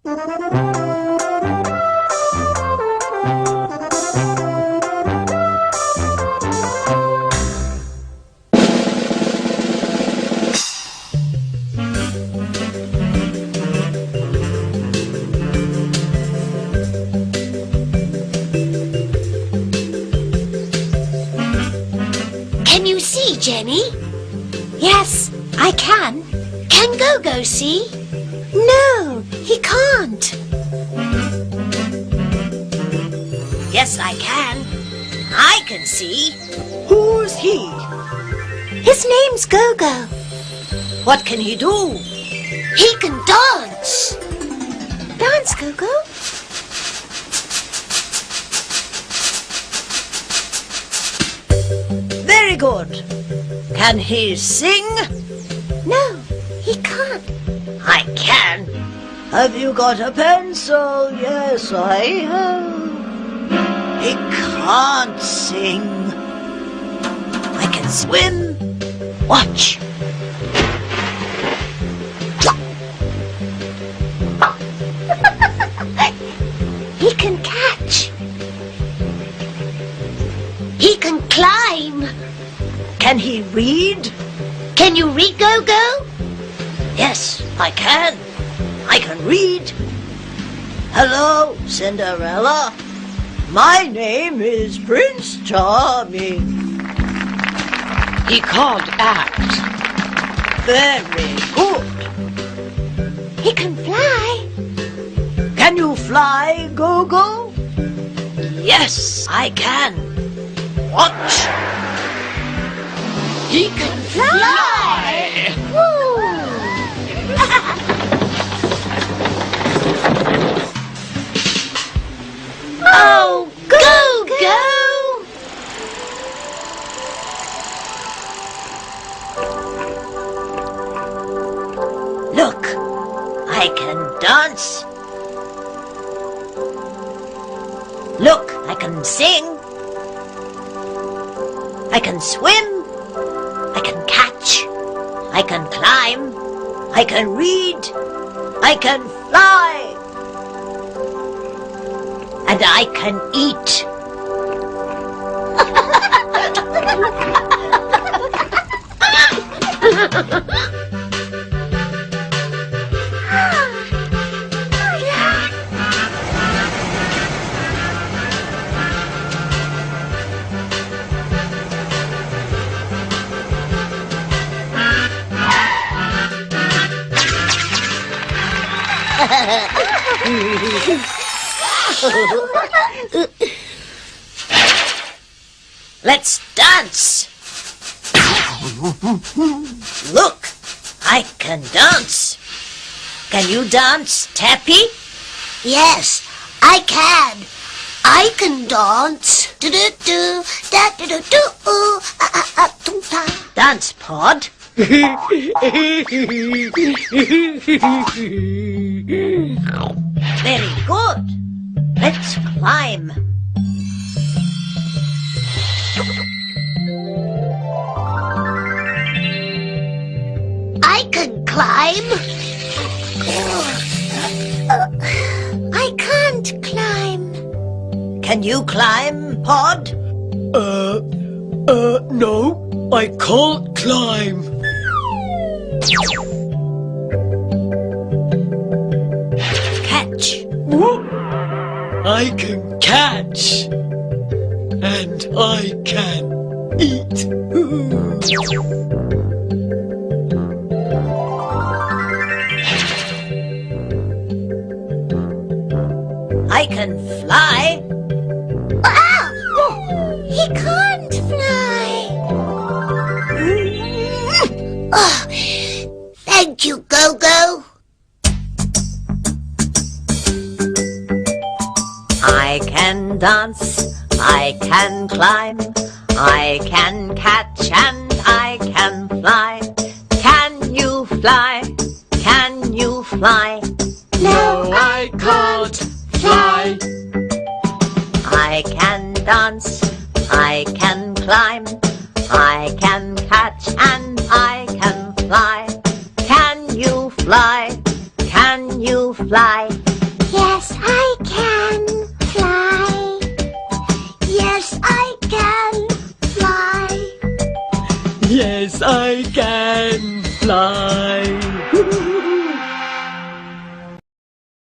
Can you see, Jenny? Yes, I can. Can Gogo see? No, he can't. Yes, I can. I can see. Who's he? His name's Gogo. What can he do? He can dance. Dance, Gogo. Very good. Can he sing? No, he can't. I can. Have you got a pencil? Yes, I have. He can't sing. I can swim. Watch. He can catch. He can climb. Can he read? Can you read, Gogo? Yes, I can. I can read. Hello, Cinderella. My name is Prince Charming. He can't act. Very good. He can fly. Can you fly, Gogo? Yes, I can. Watch. He can fly. Oh, Gogo! Look, I can dance. Look, I can sing. I can swim. I can catch. I can climb. I can read. I can fly. And I can eat. Let's dance. Look, I can dance. Can you dance, Tappy? Yes, I can. I can dance. Do-do-do, da-do-do-do, tum-ta. Dance, Pod. Very good. Let's climb. I can climb. I can't climb. Can you climb, Pod? No, I can't climb. Catch. I can catch. And I can eat. I can fly. He can't fly. Oh, thank you, Gogo. I can dance. I can climb. I can catch and I can fly. Can you fly? Can you fly? No, I can't fly. I can dance, I can climb, I can catch and I can fly. Can you fly? Can you fly? Yes, I can fly.